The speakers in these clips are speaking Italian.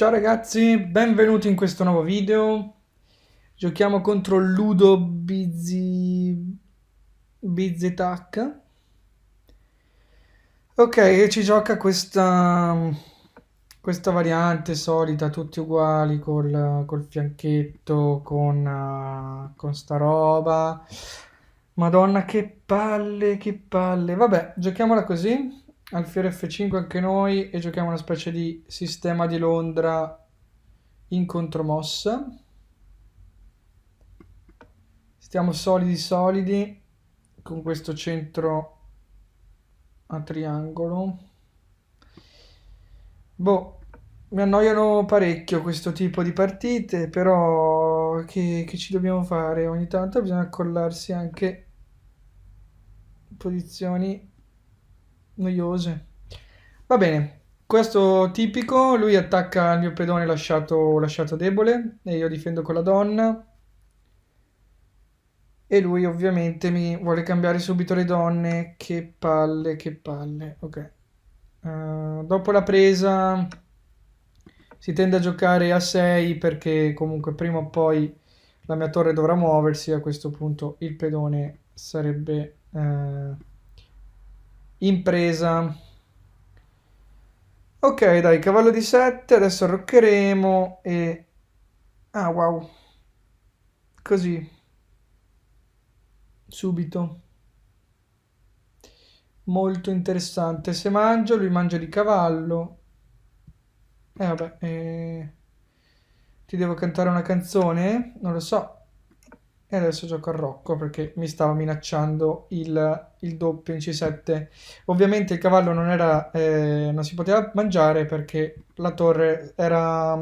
Ciao ragazzi, benvenuti in questo nuovo video. Giochiamo contro Ludo Bizetac. Ok, e ci gioca questa variante solita, tutti uguali, col fianchetto, con sta roba. Madonna, che palle, che palle. Vabbè, giochiamola così. Alfiere F5 anche noi e giochiamo una specie di sistema di Londra in contromossa. Stiamo solidi solidi con questo centro a triangolo. Boh, mi annoiano parecchio questo tipo di partite, però che ci dobbiamo fare? Ogni tanto bisogna accollarsi anche posizioni noiose. Va bene, questo tipico, lui attacca il mio pedone lasciato debole e io difendo con la donna. E lui ovviamente mi vuole cambiare subito le donne. Che palle, che palle. Ok. Dopo la presa si tende a giocare a 6 perché comunque prima o poi la mia torre dovrà muoversi. A questo punto il pedone sarebbe in presa. Ok, dai, cavallo di 7. Adesso arroccheremo e... Ah, wow. Così, subito. Molto interessante. Se mangio, lui mangia di cavallo. Vabbè, ti devo cantare una canzone? Non lo so. E adesso gioco a Rocco perché mi stava minacciando il doppio in C7. Ovviamente il cavallo non si poteva mangiare perché la torre era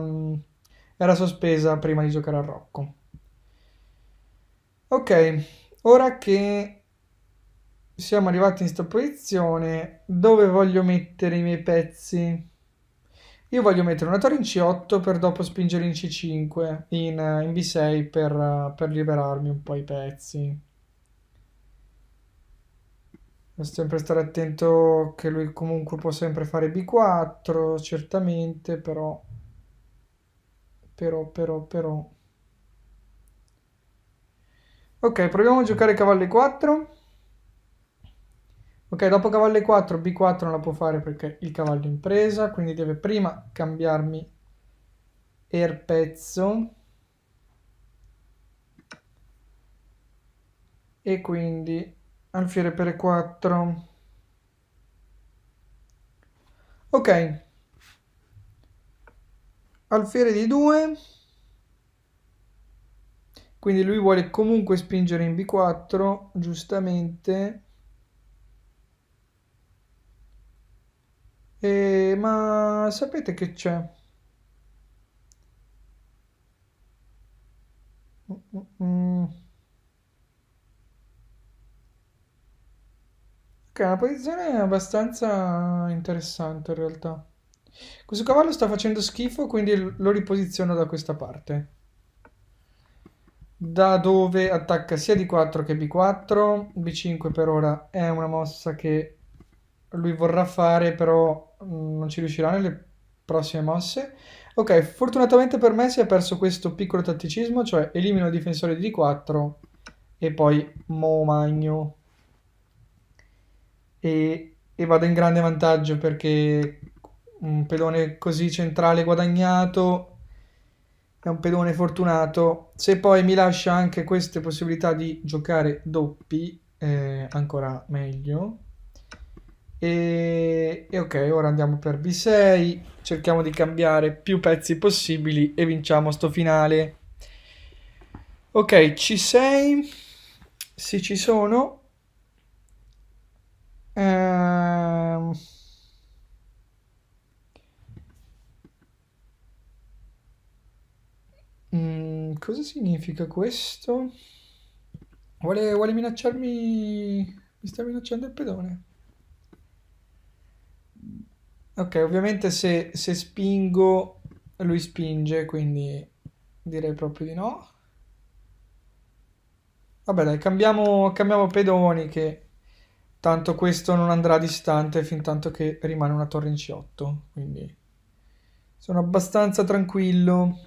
sospesa prima di giocare a Rocco. Ok, ora che siamo arrivati in sta posizione, dove voglio mettere i miei pezzi? Io voglio mettere una torre in C8 per dopo spingere in C5, in B6 per liberarmi un po' i pezzi. Devo sempre stare attento che lui comunque può sempre fare B4, certamente, però. Ok, proviamo a giocare cavallo E4. Ok, dopo cavallo E4, B4 non la può fare perché il cavallo è in presa, quindi deve prima cambiarmi pezzo. E quindi alfiere per E4. Ok, alfiere di 2. Quindi lui vuole comunque spingere in B4, giustamente. Ma sapete che c'è? Mm, mm, mm. Ok, una posizione abbastanza interessante in realtà. Questo cavallo sta facendo schifo, quindi lo riposiziono da questa parte. Da dove attacca sia D4 che B4. B5 per ora è una mossa che lui vorrà fare, però non ci riuscirà nelle prossime mosse. Ok, fortunatamente per me si è perso questo piccolo tatticismo, cioè elimino il difensore di D4 e poi mo magno. E vado in grande vantaggio perché un pedone così centrale guadagnato è un pedone fortunato. Se poi mi lascia anche queste possibilità di giocare doppi, ancora meglio. E ok, ora andiamo per B6, cerchiamo di cambiare più pezzi possibili e vinciamo sto finale. Ok, C6, sì ci sono. Ehm, cosa significa questo? Vuole minacciarmi... Mi sta minacciando il pedone. Ok, ovviamente se spingo, lui spinge, quindi direi proprio di no. Vabbè, dai, cambiamo pedoni che tanto questo non andrà distante fin tanto che rimane una torre in C8, quindi Sono abbastanza tranquillo.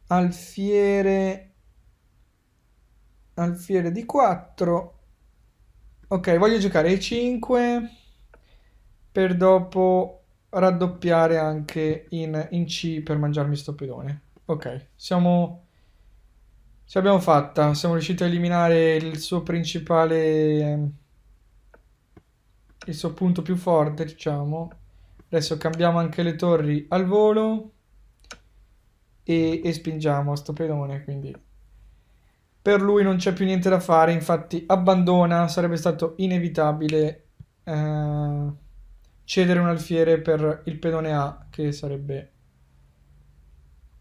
Alfiere. Alfiere di 4. Ok, voglio giocare ai 5 per dopo raddoppiare anche in C per mangiarmi sto pedone. Ok, ce l'abbiamo fatta. Siamo riusciti a eliminare il suo principale, il suo punto più forte, diciamo. Adesso cambiamo anche le torri al volo e spingiamo sto pedone, quindi per lui non c'è più niente da fare, infatti abbandona, sarebbe stato inevitabile cedere un alfiere per il pedone A che sarebbe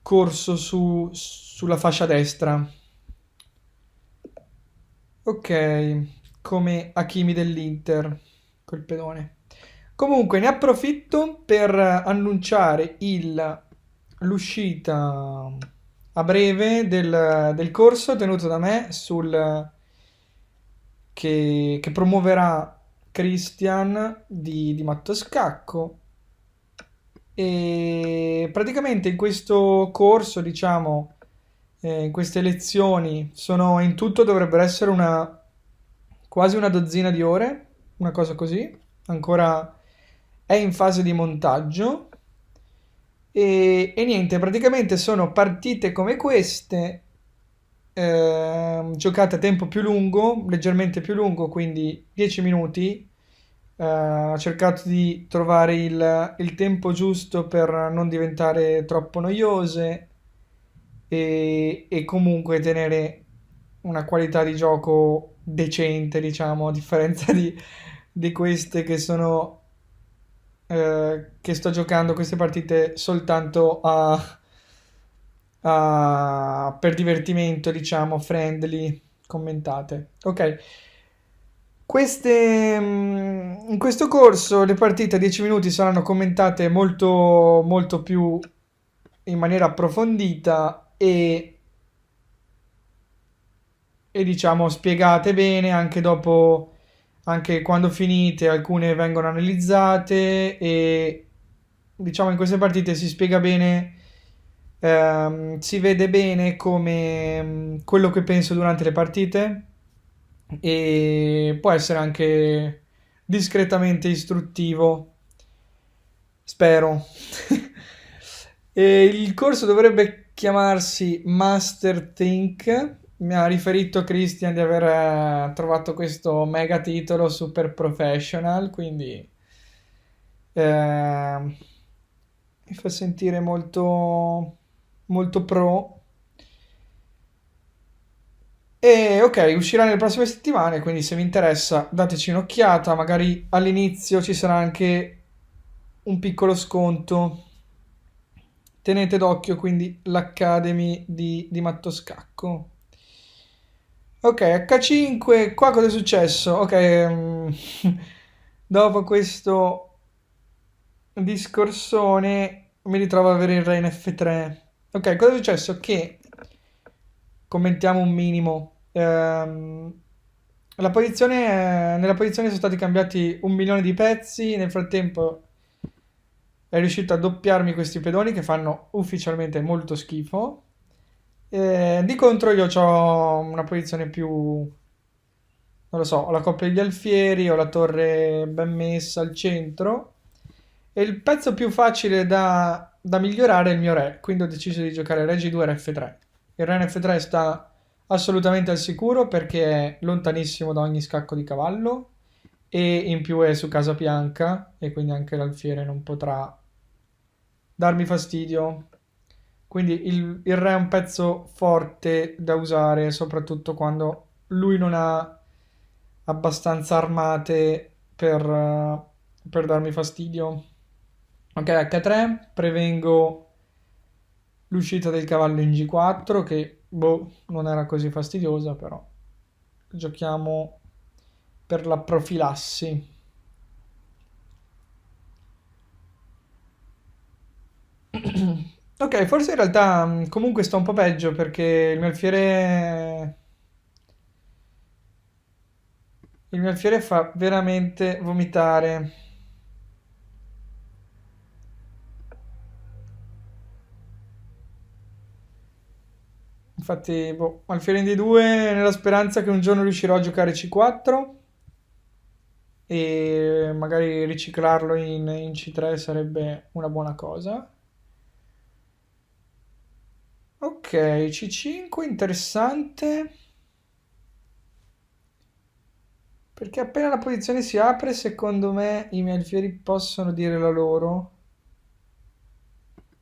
corso sulla fascia destra. Ok, come Hakimi dell'Inter, col pedone. Comunque ne approfitto per annunciare l'uscita a breve del corso tenuto da me che promuoverà Christian di Matto Scacco. E praticamente in questo corso, diciamo, in queste lezioni, sono in tutto dovrebbero essere quasi una dozzina di ore, una cosa così. Ancora è in fase di montaggio. E niente, praticamente sono partite come queste, giocate a tempo più lungo, leggermente più lungo, quindi 10 minuti. Ho cercato di trovare il tempo giusto per non diventare troppo noiose e comunque tenere una qualità di gioco decente, diciamo, a differenza di queste che sto giocando queste partite soltanto per divertimento, diciamo, friendly, commentate. Ok. In questo corso le partite a 10 minuti saranno commentate molto, molto più in maniera approfondita e diciamo spiegate bene anche dopo, anche quando finite, alcune vengono analizzate e diciamo in queste partite si spiega bene, si vede bene come quello che penso durante le partite e può essere anche discretamente istruttivo, spero. E il corso dovrebbe chiamarsi Master Think. Mi ha riferito Christian di aver trovato questo mega titolo super professional, quindi mi fa sentire molto, molto pro. E ok, uscirà nelle prossime settimane, quindi se vi interessa dateci un'occhiata, magari all'inizio ci sarà anche un piccolo sconto. Tenete d'occhio quindi l'Academy di Matto Scacco. Ok, H5, qua cosa è successo? Ok, dopo questo discorsone mi ritrovo ad avere il re in F3. Ok, cosa è successo? Che commentiamo un minimo. Nella posizione sono stati cambiati 1 milione di pezzi. Nel frattempo è riuscito a doppiarmi questi pedoni che fanno ufficialmente molto schifo. Di contro io ho una posizione più, non lo so, ho la coppia degli alfieri, ho la torre ben messa al centro e il pezzo più facile da migliorare è il mio re, quindi ho deciso di giocare re G2 e F3. Il re in F3 sta assolutamente al sicuro perché è lontanissimo da ogni scacco di cavallo e in più è su casa bianca e quindi anche l'alfiere non potrà darmi fastidio. Quindi il re è un pezzo forte da usare, soprattutto quando lui non ha abbastanza armate per darmi fastidio. Ok, H3, prevengo l'uscita del cavallo in G4, che boh, non era così fastidiosa, però giochiamo per la profilassi. Ok, forse in realtà comunque sta un po' peggio perché il mio alfiere fa veramente vomitare. Infatti, boh, alfiere in D2 nella speranza che un giorno riuscirò a giocare C4 e magari riciclarlo in C3 sarebbe una buona cosa. Ok, C5 interessante. Perché appena la posizione si apre, secondo me i miei alfieri possono dire la loro.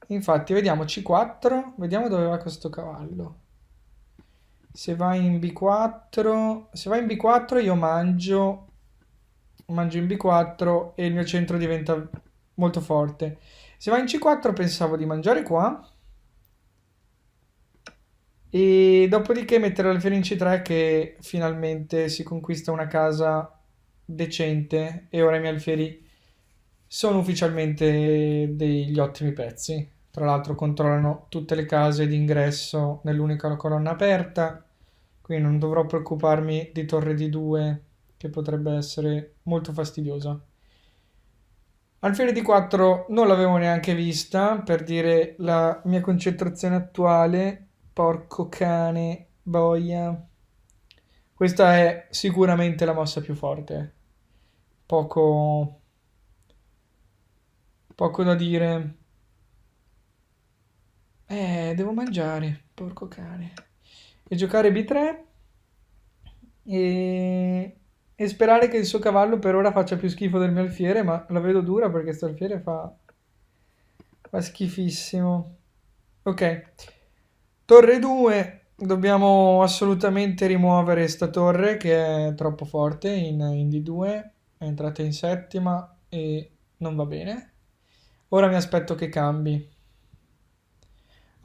Infatti, vediamo C4, vediamo dove va questo cavallo. Se va in B4, se va in B4 io mangio in B4 e il mio centro diventa molto forte. Se va in C4 pensavo di mangiare qua e dopodiché mettere l'alfiere in C3 che finalmente si conquista una casa decente e ora i miei alfieri sono ufficialmente degli ottimi pezzi. Tra l'altro controllano tutte le case d'ingresso nell'unica colonna aperta, quindi non dovrò preoccuparmi di torre D2 che potrebbe essere molto fastidiosa. Alfiere di 4 non l'avevo neanche vista, per dire la mia concentrazione attuale. Porco cane, boia. Questa è sicuramente la mossa più forte. Poco, poco da dire. Devo mangiare, porco cane. E giocare B3 e sperare che il suo cavallo per ora faccia più schifo del mio alfiere, ma la vedo dura perché questo alfiere fa schifissimo. Ok, torre 2. Dobbiamo assolutamente rimuovere sta torre che è troppo forte in D2. È entrata in settima e non va bene. Ora mi aspetto che cambi.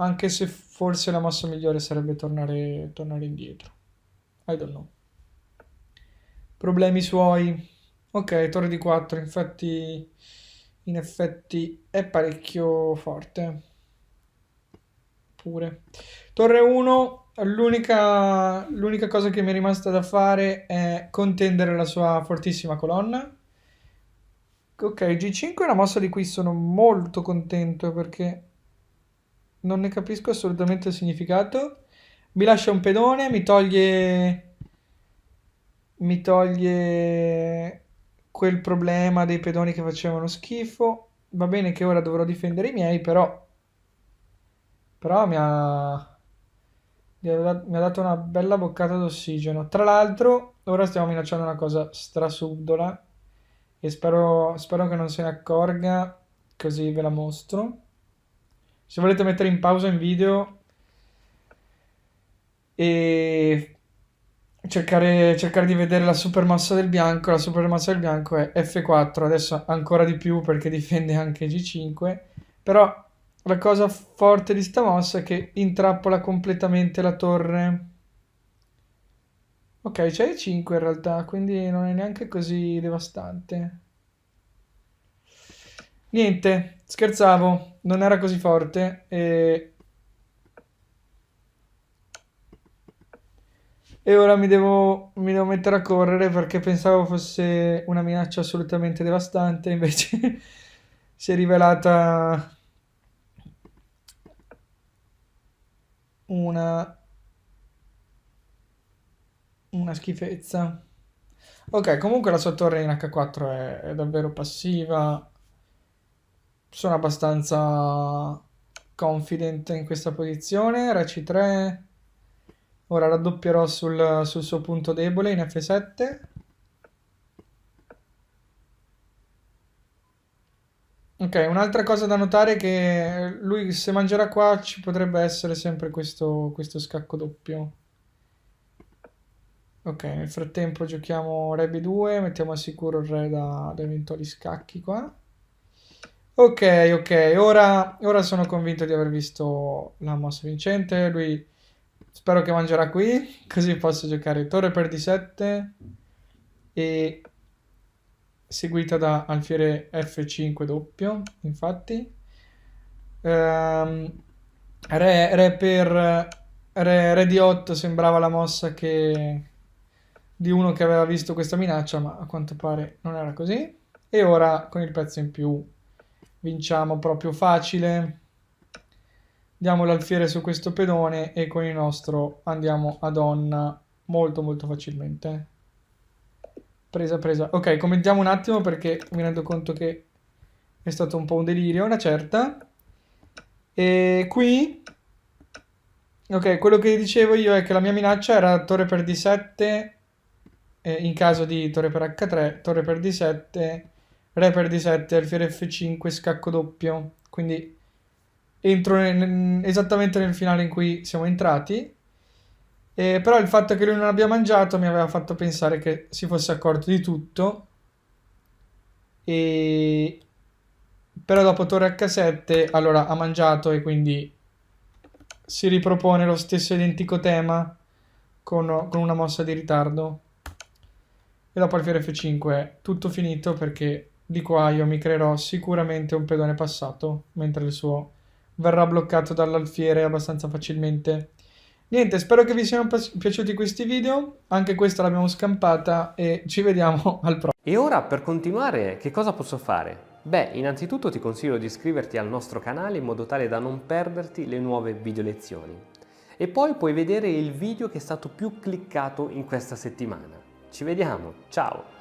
Anche se forse la mossa migliore sarebbe tornare indietro. I don't know. Problemi suoi. Ok, torre di 4, infatti in effetti è parecchio forte. Pure. Torre 1, l'unica cosa che mi è rimasta da fare è contendere la sua fortissima colonna. Ok, G5 è una mossa di cui sono molto contento perché non ne capisco assolutamente il significato. Mi lascia un pedone, mi toglie quel problema dei pedoni che facevano schifo. Va bene che ora dovrò difendere i miei, però mi ha dato una bella boccata d'ossigeno. Tra l'altro, ora stiamo minacciando una cosa strasubdola e spero che non se ne accorga, così ve la mostro. Se volete mettere in pausa in video e cercare di vedere la super mossa del bianco, la super mossa del bianco è F4, adesso ancora di più perché difende anche G5, però la cosa forte di sta mossa è che intrappola completamente la torre. Ok, c'è E5 in realtà, quindi non è neanche così devastante. Niente, scherzavo, non era così forte e ora mi devo mettere a correre perché pensavo fosse una minaccia assolutamente devastante, invece si è rivelata una, una schifezza. Ok, comunque la sua torre in H4 è davvero passiva. Sono abbastanza confident in questa posizione. Re C3. Ora raddoppierò sul suo punto debole in F7. Ok, un'altra cosa da notare è che lui se mangerà qua ci potrebbe essere sempre questo scacco doppio. Ok, nel frattempo giochiamo Re B2, mettiamo al sicuro il re da eventuali scacchi qua. Ok, ok, ora sono convinto di aver visto la mossa vincente. Lui spero che mangerà qui, così posso giocare torre per D7 e seguita da alfiere F5 doppio, infatti. Ehm, re D8 sembrava la mossa di uno che aveva visto questa minaccia, ma a quanto pare non era così. E ora con il pezzo in più vinciamo proprio facile. Diamo l'alfiere su questo pedone e con il nostro andiamo a donna molto molto facilmente. Presa, presa. Ok, commentiamo un attimo perché mi rendo conto che è stato un po' un delirio, una certa. E qui, ok, quello che dicevo io è che la mia minaccia era torre per D7 in caso di torre per H3, torre per D7, re per D7, alfiere F5, scacco doppio. Quindi entro esattamente nel finale in cui siamo entrati. Però il fatto che lui non abbia mangiato mi aveva fatto pensare che si fosse accorto di tutto. E... Però dopo torre H7, allora ha mangiato e quindi si ripropone lo stesso identico tema con una mossa di ritardo. E dopo alfiere F5 è tutto finito perché di qua io mi creerò sicuramente un pedone passato, mentre il suo verrà bloccato dall'alfiere abbastanza facilmente. Niente, spero che vi siano piaciuti questi video, anche questa l'abbiamo scampata e ci vediamo al prossimo. E ora per continuare che cosa posso fare? Beh, innanzitutto ti consiglio di iscriverti al nostro canale in modo tale da non perderti le nuove video lezioni. E poi puoi vedere il video che è stato più cliccato in questa settimana. Ci vediamo, ciao!